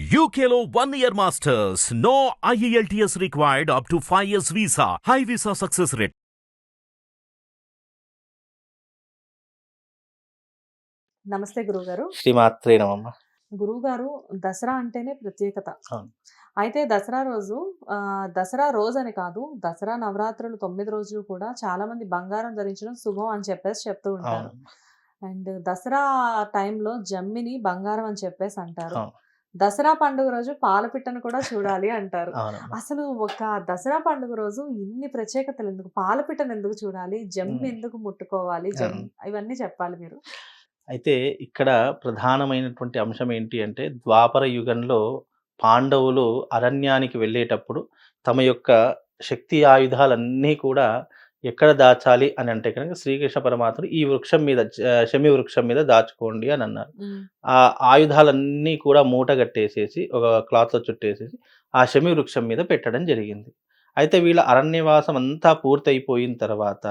UKLO 1 year masters. No IELTS required up to 5 years visa. High visa success rate. నమస్తే గురువుగారు. శ్రీమాత్రే నమః. గురువుగారు, దసరా అంటేనే ప్రత్యేకత. అవును. అయితే దసరా రోజని కాదు, దసరా నవరాత్రులు 9 రోజులు కూడా చాలామంది బంగారం ధరించడం శుభం అని చెప్పేసి చెప్తూ ఉంటారు. అవును. అండ్ దసరా టైంలో జమ్మిని బంగారం అని చెప్పేసి అంటారు. అవును. దసరా పండుగ రోజు పాలపిట్టను కూడా చూడాలి అంటారు. అవునమ్మా. అసలు ఒక దసరా పండుగ రోజు ఇన్ని ప్రత్యేకతలు ఎందుకు? పాలపిట్టను ఎందుకు చూడాలి? జమ్మి ఎందుకు ముట్టుకోవాలి? ఇవన్నీ చెప్పాలి మీరు. అయితే ఇక్కడ ప్రధానమైనటువంటి అంశం ఏంటి అంటే, ద్వాపర యుగంలో పాండవులు అరణ్యానికి వెళ్ళేటప్పుడు తమ యొక్క శక్తి ఆయుధాలన్నీ కూడా ఎక్కడ దాచాలి అని అంటే కనుక శ్రీకృష్ణ పరమాత్ముడు ఈ వృక్షం మీద శమి వృక్షం మీద దాచుకోండి అని అన్నారు. ఆ ఆయుధాలన్నీ కూడా మూట కట్టేసేసి ఒక క్లాత్‌లో చుట్టేసేసి ఆ శమి వృక్షం మీద పెట్టడం జరిగింది. అయితే వీళ్ళ అరణ్యవాసం అంతా పూర్తయిపోయిన తర్వాత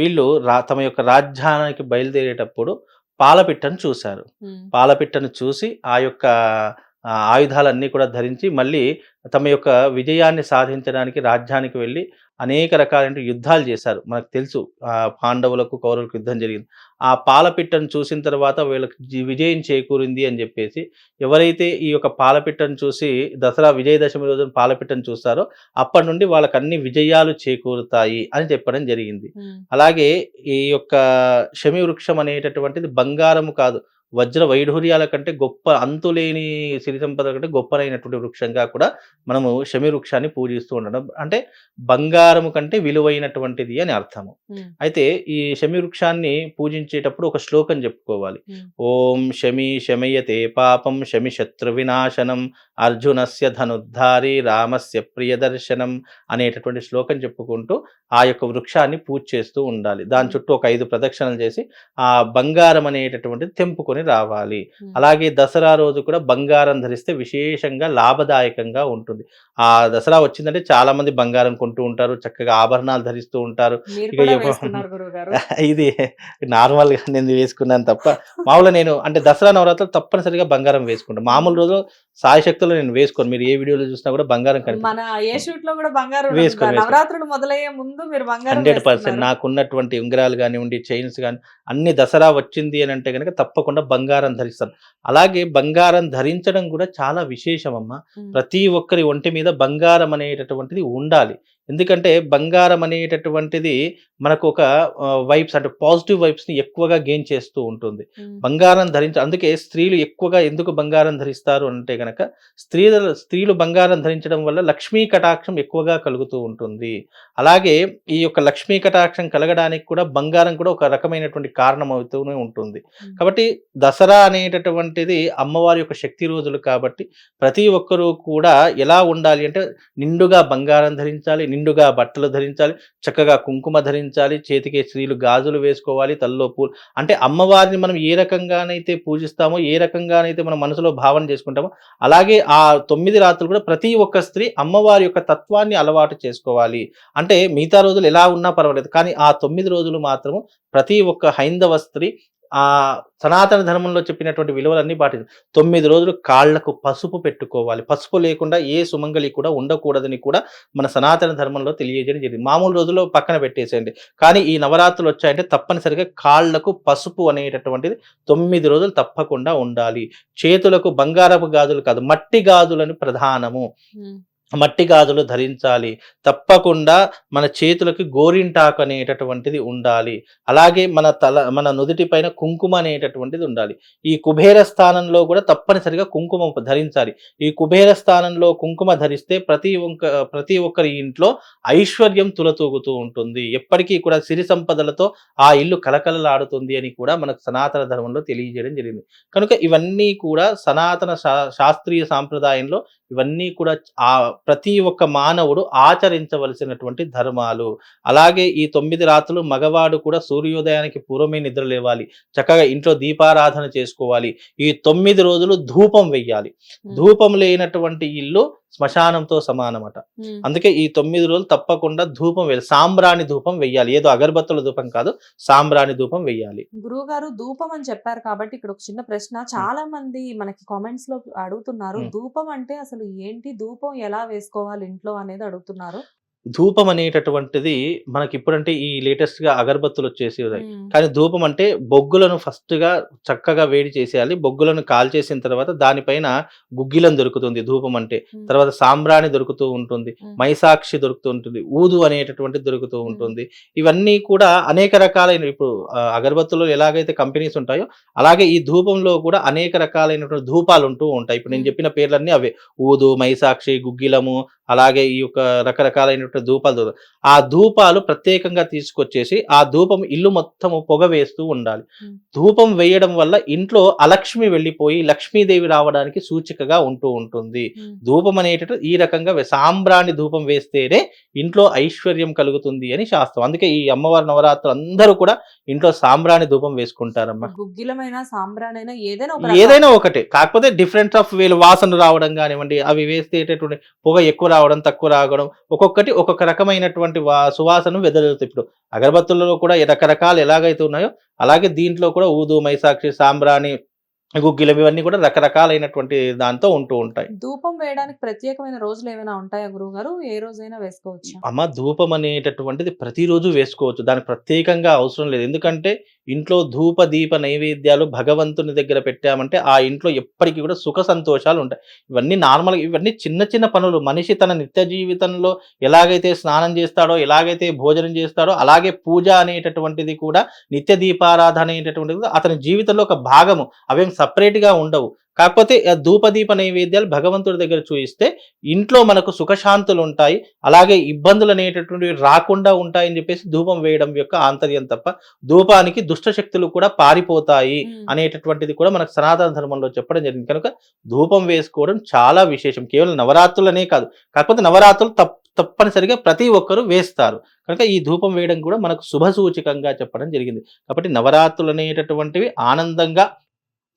వీళ్ళు తమ యొక్క రాజ్యానికి బయలుదేరేటప్పుడు పాలపిట్టను చూశారు. పాలపిట్టను చూసి ఆ యొక్క ఆయుధాలన్నీ కూడా ధరించి మళ్ళీ తమ యొక్క విజయాన్ని సాధించడానికి రాజ్యానికి వెళ్ళి అనేక రకాలైన యుద్ధాలు చేశారు. మనకు తెలుసు పాండవులకు కౌరవులకు యుద్ధం జరిగింది. ఆ పాలపిట్టను చూసిన తర్వాత వీళ్ళకి విజయం చేకూరింది అని చెప్పేసి ఎవరైతే ఈ యొక్క పాలపిట్టను చూసి దసరా విజయదశమి రోజున పాలపిట్టను చూస్తారో అప్పటి నుండి వాళ్ళకి అన్ని విజయాలు చేకూరుతాయి అని చెప్పడం జరిగింది. అలాగే ఈ యొక్క శమి వృక్షం అనేటటువంటిది బంగారము కాదు, వజ్ర వైఢూర్యాల కంటే గొప్ప, అంతులేని సిరి సంపద కంటే గొప్పనైనటువంటి వృక్షంగా కూడా మనము శమి వృక్షాన్ని పూజిస్తూ ఉండడం, అంటే బంగారము కంటే విలువైనటువంటిది అని అర్థము. అయితే ఈ శమి వృక్షాన్ని పూజించేటప్పుడు ఒక శ్లోకం చెప్పుకోవాలి. ఓం శమి శమయతే పాపం శమి శత్రు వినాశనం అర్జునస్య ధనుద్ధారి రామస్య ప్రియదర్శనం అనేటటువంటి శ్లోకం చెప్పుకుంటూ ఆ యొక్క వృక్షాన్ని పూజ చేస్తూ ఉండాలి. దాని చుట్టూ ఒక 5 ప్రదక్షిణలు చేసి ఆ బంగారం అనేటటువంటిది తెంపుకొని రావాలి. అలాగే దసరా రోజు కూడా బంగారం ధరిస్తే విశేషంగా లాభదాయకంగా ఉంటుంది. ఆ దసరా వచ్చిందంటే చాలా మంది బంగారం కొంటూ ఉంటారు, చక్కగా ఆభరణాలు ధరిస్తూ ఉంటారు. ఇది నార్మల్ గా నేను వేసుకున్నాను తప్ప, మామూలుగా నేను అంటే దసరా నవరాత్రులు తప్పనిసరిగా బంగారం వేసుకుంటాను. మామూలు రోజు సాయశక్తులు నేను వేసుకోను. మీరు ఏ వీడియోలో చూసినా కూడా బంగారం వేసుకొని 100% నాకున్నటువంటి ఉంగరాలు కానివ్వండి, చైన్స్ కానీ అన్ని దసరా వచ్చింది అని అంటే కనుక తప్పకుండా బంగారం ధరిస్తాను. అలాగే బంగారం ధరించడం కూడా చాలా విశేషం అమ్మ. ప్రతి ఒక్కరి ఒంటి మీద బంగారం అనేటటువంటిది ఉండాలి. ఎందుకంటే బంగారం అనేటటువంటిది మనకు ఒక వైబ్స్, అంటే పాజిటివ్ వైబ్స్ని ఎక్కువగా గెయిన్ చేస్తూ ఉంటుంది. బంగారం అందుకే స్త్రీలు ఎక్కువగా ఎందుకు బంగారం ధరిస్తారు అంటే కనుక స్త్రీలు బంగారం ధరించడం వల్ల లక్ష్మీ కటాక్షం ఎక్కువగా కలుగుతూ ఉంటుంది. అలాగే ఈ యొక్క లక్ష్మీ కటాక్షం కలగడానికి కూడా బంగారం కూడా ఒక రకమైనటువంటి కారణం అవుతూనే ఉంటుంది. కాబట్టి దసరా అనేటటువంటిది అమ్మవారి యొక్క శక్తి రోజులు కాబట్టి ప్రతి ఒక్కరూ కూడా ఎలా ఉండాలి అంటే నిండుగా బంగారం ధరించాలి, నిండుగా బట్టలు ధరించాలి, చక్కగా కుంకుమ ధరించాలి, చేతికి స్త్రీలు గాజులు వేసుకోవాలి, తల్లో పూలు, అంటే అమ్మవారిని మనం ఏ రకంగానైతే పూజిస్తామో, ఏ రకంగానైతే మనం మనసులో భావన చేసుకుంటామో అలాగే ఆ 9 రాత్రులు కూడా ప్రతి ఒక్క స్త్రీ అమ్మవారి యొక్క తత్వాన్ని అలవాటు చేసుకోవాలి. అంటే మిగతా రోజులు ఎలా ఉన్నా పర్వాలేదు, కానీ ఆ 9 రోజులు మాత్రము ప్రతి ఒక్క హైందవ స్త్రీ ఆ సనాతన ధర్మంలో చెప్పినటువంటి విలువలన్నీ పాటించాలి. 9 రోజులు కాళ్లకు పసుపు పెట్టుకోవాలి. పసుపు లేకుండా ఏ సుమంగళి కూడా ఉండకూడదని కూడా మన సనాతన ధర్మంలో తెలియజేయడం జరిగింది. మామూలు రోజుల్లో పక్కన పెట్టేసేయండి, కానీ ఈ నవరాత్రులు వచ్చాయంటే తప్పనిసరిగా కాళ్లకు పసుపు అనేటటువంటిది 9 రోజులు తప్పకుండా ఉండాలి. చేతులకు బంగారపు గాజులు కాదు, మట్టి గాజులను ప్రధానము. మట్టి గాజులు ధరించాలి. తప్పకుండా మన చేతులకి గోరింటాకు అనేటటువంటిది ఉండాలి. అలాగే మన నుదుటి పైన కుంకుమ అనేటటువంటిది ఉండాలి. ఈ కుబేర స్థానంలో కూడా తప్పనిసరిగా కుంకుమ ధరించాలి. ఈ కుబేర స్థానంలో కుంకుమ ధరిస్తే ప్రతి ఒక్కరి ఇంట్లో ఐశ్వర్యం తులతూగుతూ ఉంటుంది. ఎప్పటికీ కూడా సిరి సంపదలతో ఆ ఇల్లు కలకలలాడుతుంది అని కూడా మనకు సనాతన ధర్మంలో తెలియజేయడం జరిగింది. కనుక ఇవన్నీ కూడా సనాతన శాస్త్రీయ సాంప్రదాయంలో ఇవన్నీ కూడా ప్రతి ఒక్క మానవుడు ఆచరించవలసినటువంటి ధర్మాలు. అలాగే ఈ 9 రాత్రులు మగవాడు కూడా సూర్యోదయానికి పూర్వమే నిద్ర లేవాలి, చక్కగా ఇంట్లో దీపారాధన చేసుకోవాలి. ఈ 9 రోజులు ధూపం వెయ్యాలి. ధూపం లేనటువంటి ఇల్లు శ్మశానంతో సమానమట. ఉమ్. అందుకే ఈ 9 రోజులు తప్పకుండా ధూపం వేయాలి, సాంబ్రాణి ధూపం వెయ్యాలి. ఏదో అగరబత్తుల ధూపం కాదు, సాంబ్రాణి ధూపం వెయ్యాలి. గురువు గారు ధూపం అని చెప్పారు కాబట్టి ఇక్కడ ఒక చిన్న ప్రశ్న చాలా మంది మనకి కామెంట్స్ లో అడుగుతున్నారు. ఉమ్. ధూపం అంటే అసలు ఏంటి, ధూపం ఎలా వేసుకోవాలి ఇంట్లో అనేది అడుగుతున్నారు. ధూపం అనేటటువంటిది మనకి ఇప్పుడంటే ఈ లేటెస్ట్ గా అగరబత్తులు వచ్చేసి ఉన్నాయి. ఉమ్. కానీ ధూపం అంటే బొగ్గులను ఫస్ట్ గా చక్కగా వేడి చేసేయాలి. బొగ్గులను కాల్చేసిన తర్వాత దానిపైన గుగ్గిలం దొరుకుతుంది ధూపం అంటే. ఉమ్. తర్వాత సాంబ్రాణి దొరుకుతూ ఉంటుంది, ఉమ్. మైసాక్షి దొరుకుతూ ఉంటుంది, ఊదు అనేటటువంటిది దొరుకుతూ ఉంటుంది. ఇవన్నీ కూడా అనేక రకాలైన ఇప్పుడు అగరబత్తులో ఎలాగైతే కంపెనీస్ ఉంటాయో అలాగే ఈ ధూపంలో కూడా అనేక రకాలైనటువంటి ధూపాలు ఉంటూ ఉంటాయి. ఇప్పుడు నేను ఉమ్. చెప్పిన పేర్లన్నీ అవే: ఊదు, మైసాక్షి, గుగ్గిలము, అలాగే ఈ యొక్క రకరకాలైనటువంటి ధూపాలు ఆ ధూపాలు ప్రత్యేకంగా తీసుకొచ్చేసి ఆ ధూపం ఇల్లు మొత్తం పొగ వేస్తూ ఉండాలి. ఉమ్. ధూపం వేయడం వల్ల ఇంట్లో అలక్ష్మి వెళ్ళిపోయి లక్ష్మీదేవి రావడానికి సూచికగా ఉంటూ ఉంటుంది. ఉమ్. ధూపం అనేటటువంటి ఈ రకంగా సాంబ్రాణి ధూపం వేస్తేనే ఇంట్లో ఐశ్వర్యం కలుగుతుంది అని శాస్త్రం. అందుకే ఈ అమ్మవారి నవరాత్రులు అందరూ కూడా ఇంట్లో సాంబ్రాణి ధూపం వేసుకుంటారమ్మా. గుగ్గిలమైనా సాంబ్రాణైనా ఏదైనా ఒక ఏదైనా ఒకటే, కాకపోతే డిఫరెంట్ ఆఫ్ వీళ్ళు వాసన రావడం కానివ్వండి, అవి వేస్తేటటువంటి పొగ ఎక్కువ రావడం తక్కువ రావడం, ఒక్కొక్కటి ఒక్కొక్క రకమైనటువంటి సువాసన వెదజల్లుతాయి. ఇప్పుడు అగరబత్తులలో కూడా రకరకాలు ఎలాగైతే ఉన్నాయో అలాగే దీంట్లో కూడా ఊదు, మైసాక్షి, సాంబ్రాణి, గుగ్గిలం ఇవన్నీ కూడా రకరకాలైనటువంటి దాంతో ఉంటూ ఉంటాయి. ధూపం వేయడానికి ప్రత్యేకమైన రోజులు ఏమైనా ఉంటాయా గురువు గారు? ఏ రోజైనా వేసుకోవచ్చా? అమ్మ, ధూపం అనేటటువంటిది ప్రతిరోజు వేసుకోవచ్చు, దానికి ప్రత్యేకంగా అవసరం లేదు. ఎందుకంటే ఇంట్లో ధూప దీప నైవేద్యాలు భగవంతుని దగ్గర పెట్టామంటే ఆ ఇంట్లో ఎప్పటికీ కూడా సుఖ సంతోషాలు ఉంటాయి. ఇవన్నీ నార్మల్గా, ఇవన్నీ చిన్న చిన్న పనులు. మనిషి తన నిత్య జీవితంలో ఎలాగైతే స్నానం చేస్తాడో, ఎలాగైతే భోజనం చేస్తాడో, అలాగే పూజ అనేటటువంటిది కూడా, నిత్య దీపారాధన అనేటటువంటిది అతని జీవితంలో ఒక భాగము. అవేం సపరేట్గా ఉండవు. కాకపోతే ధూపదీప నైవేద్యాలు భగవంతుడి దగ్గర చూయిస్తే ఇంట్లో మనకు సుఖశాంతులు ఉంటాయి, అలాగే ఇబ్బందులు అనేటటువంటివి రాకుండా ఉంటాయని చెప్పేసి ధూపం వేయడం యొక్క ఆంతర్యం తప్ప ధూపానికి దుష్ట శక్తులు కూడా పారిపోతాయి అనేటటువంటిది కూడా మనకు సనాతన ధర్మంలో చెప్పడం జరిగింది. కనుక ధూపం వేసుకోవడం చాలా విశేషం. కేవలం నవరాత్రులనే కాదు, కాకపోతే నవరాత్రులు తప్పనిసరిగా ప్రతి ఒక్కరూ వేస్తారు. కనుక ఈ ధూపం వేయడం కూడా మనకు శుభ సూచకంగా చెప్పడం జరిగింది. కాబట్టి నవరాత్రులు అనేటటువంటివి ఆనందంగా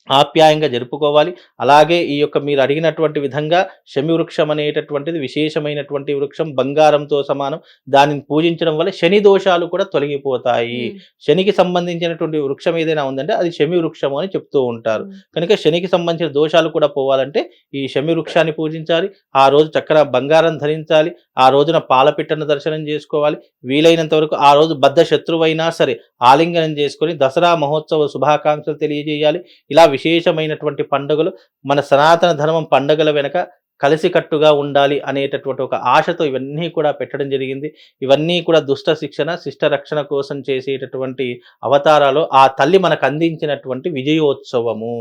ఆప్యాయంగా జరుపుకోవాలి. అలాగే ఈ యొక్క మీరు అడిగినటువంటి విధంగా శమి వృక్షం అనేటటువంటిది విశేషమైనటువంటి వృక్షం, బంగారంతో సమానం. దానిని పూజించడం వల్ల శని దోషాలు కూడా తొలగిపోతాయి. శనికి సంబంధించినటువంటి వృక్షం ఏదైనా ఉందంటే అది శమి వృక్షము అని చెప్తూ ఉంటారు. కనుక శనికి సంబంధించిన దోషాలు కూడా పోవాలంటే ఈ శమి వృక్షాన్ని పూజించాలి. ఆ రోజు చక్కగా బంగారం ధరించాలి. ఆ రోజున పాలపిట్టను దర్శనం చేసుకోవాలి. వీలైనంత వరకు ఆ రోజు బద్ధ శత్రువైనా సరే ఆలింగనం చేసుకొని దసరా మహోత్సవ శుభాకాంక్షలు తెలియజేయాలి. ఇలా విశేషమైనటువంటి పండుగలు, మన సనాతన ధర్మం పండుగల వెనక కలిసికట్టుగా ఉండాలి అనేటటువంటి ఒక ఆశతో ఇవన్నీ కూడా పెట్టడం జరిగింది. ఇవన్నీ కూడా దుష్ట శిక్షణ, శిష్ట రక్షణ కోసం చేసేటటువంటి అవతారాలు ఆ తల్లి మనకు అందించినటువంటి విజయోత్సవము.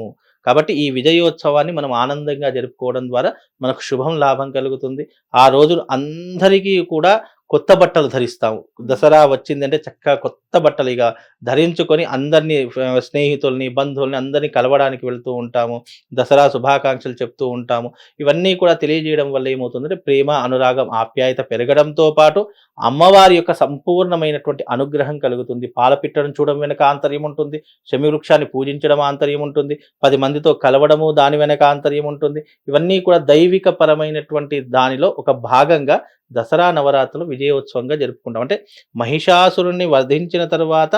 కాబట్టి ఈ విజయోత్సవాన్ని మనం ఆనందంగా జరుపుకోవడం ద్వారా మనకు శుభం లాభం కలుగుతుంది. ఆ రోజు అందరికీ కూడా కొత్త బట్టలు ధరిస్తాము. దసరా వచ్చిందంటే చక్కగా కొత్త బట్టలు ఇక ధరించుకొని అందరినీ, స్నేహితుల్ని, బంధువుల్ని అందరినీ కలవడానికి వెళ్తూ ఉంటాము. దసరా శుభాకాంక్షలు చెప్తూ ఉంటాము. ఇవన్నీ కూడా తెలియజేయడం వల్ల ఏమవుతుందంటే ప్రేమ, అనురాగం, ఆప్యాయత పెరగడంతో పాటు అమ్మవారి యొక్క సంపూర్ణమైనటువంటి అనుగ్రహం కలుగుతుంది. పాలపిట్టను చూడడం వెనక ఆంతర్యం ఉంటుంది, శమి వృక్షాన్ని పూజించడం ఆంతర్యం ఉంటుంది, 10 మందితో కలవడము దాని వెనక ఆంతర్యం ఉంటుంది. ఇవన్నీ కూడా దైవిక పరమైనటువంటి దానిలో ఒక భాగంగా దసరా నవరాత్రులు విజయోత్సవంగా జరుపుకుంటాం. అంటే మహిషాసురుణ్ణి వధించిన తర్వాత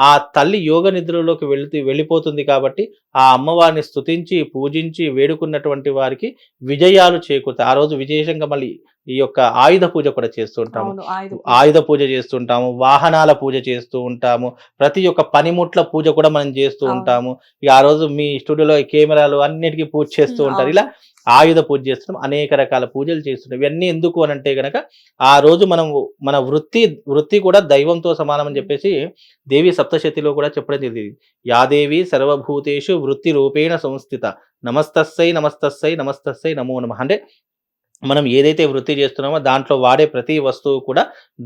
ఆ తల్లి యోగ నిద్రలోకి వెళ్ళిపోతుంది కాబట్టి ఆ అమ్మవారిని స్తుతించి పూజించి వేడుకున్నటువంటి వారికి విజయాలు చేకూరుతాయి. ఆ రోజు విశేషంగా మళ్ళీ ఈ యొక్క ఆయుధ పూజ కూడా చేస్తూ ఉంటాము. ఆయుధ పూజ చేస్తుంటాము, వాహనాల పూజ చేస్తూ ఉంటాము, ప్రతి ఒక్క పనిముట్ల పూజ కూడా మనం చేస్తూ ఉంటాము. ఇక ఆ రోజు మీ స్టూడియోలో కెమెరాలు అన్నిటికీ పూజ చేస్తూ ఉంటారు. ఇలా ఆయుధ పూజ చేస్తున్నాం, అనేక రకాల పూజలు చేస్తున్నాం. ఇవన్నీ ఎందుకు అని అంటే గనక ఆ రోజు మనం మన వృత్తి కూడా దైవంతో సమానం అని చెప్పేసి దేవి సప్తశతిలో కూడా చెప్పడం జరిగింది. యాదేవి సర్వభూతేషు వృత్తి రూపేణ సంస్థిత, నమస్తస్సై నమస్తస్సై నమస్తస్సై నమో నమః. అంటే మనం ఏదైతే వృత్తి చేస్తున్నామో దాంట్లో వాడే ప్రతి వస్తువు కూడా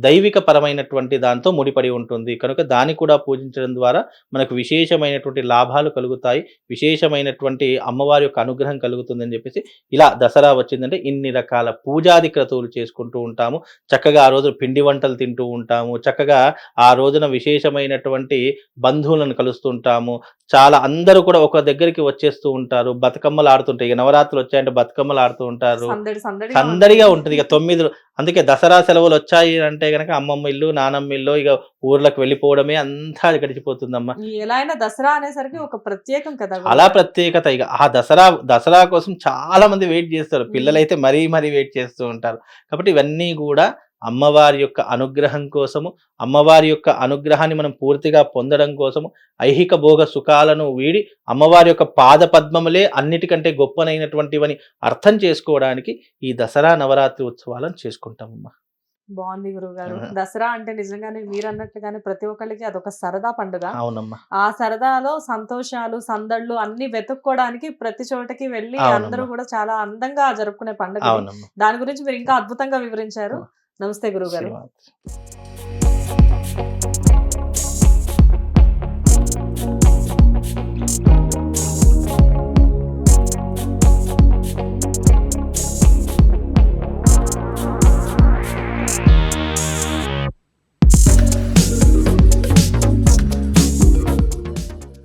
దైవిక పరమైనటువంటి దాంతో ముడిపడి ఉంటుంది. కనుక దాన్ని కూడా పూజించడం ద్వారా మనకు విశేషమైనటువంటి లాభాలు కలుగుతాయి, విశేషమైనటువంటి అమ్మవారి యొక్క అనుగ్రహం కలుగుతుందని చెప్పేసి ఇలా దసరా వచ్చిందంటే ఇన్ని రకాల పూజాది క్రతువులు చేసుకుంటూ ఉంటాము. చక్కగా ఆ రోజు పిండి వంటలు తింటూ ఉంటాము, చక్కగా ఆ రోజున విశేషమైనటువంటి బంధువులను కలుస్తుంటాము. చాలా అందరూ కూడా ఒక దగ్గరికి వచ్చేస్తూ ఉంటారు, బతుకమ్మలు ఆడుతుంటాయి. ఇక నవరాత్రులు వచ్చాయంటే బతుకమ్మలు ఆడుతూ ఉంటారు. సందడిగా ఉంటుంది ఇక 9 అందుకే దసరా సెలవులు వచ్చాయి అంటే గనక అమ్మమ్మ ఇల్లు నానమ్మ ఇల్లు ఇక ఊర్లకు వెళ్ళిపోవడమే అంతా గడిచిపోతుందమ్మా. ఎలా అయినా దసరా అనేసరికి ఒక ప్రత్యేకం కదా అలా గురుగారు. ప్రత్యేకత ఇక ఆ దసరా కోసం చాలా మంది వెయిట్ చేస్తారు. పిల్లలైతే మరీ వెయిట్ చేస్తూ ఉంటారు. కాబట్టి ఇవన్నీ కూడా అమ్మవారి యొక్క అనుగ్రహం కోసము, అమ్మవారి యొక్క అనుగ్రహాన్ని మనం పూర్తిగా పొందడం కోసము, ఐహిక భోగ సుఖాలను వీడి అమ్మవారి యొక్క పాద పద్మములే అన్నిటికంటే గొప్పనైనటువంటివని అర్థం చేసుకోవడానికి ఈ దసరా నవరాత్రి ఉత్సవాలను చేసుకుంటామమ్మా. బాగుంది గురువుగారు. దసరా అంటే నిజంగానే మీరు అన్నట్లుగానే ప్రతి ఒక్కళ్ళకి అదొక సరదా పండుగ. అవునమ్మా. ఆ సరదాలో సంతోషాలు సందళ్ళు అన్ని వెతుక్కోవడానికి ప్రతి చోటకి వెళ్ళి అవునమ్మా. అందరూ కూడా చాలా అందంగా జరుపుకునే పండుగ ఇది. అవునమ్మా. దాని గురించి మీరు ఇంకా అద్భుతంగా వివరించారు. నమస్తే గురువుగారు. శ్రీమాత్రే.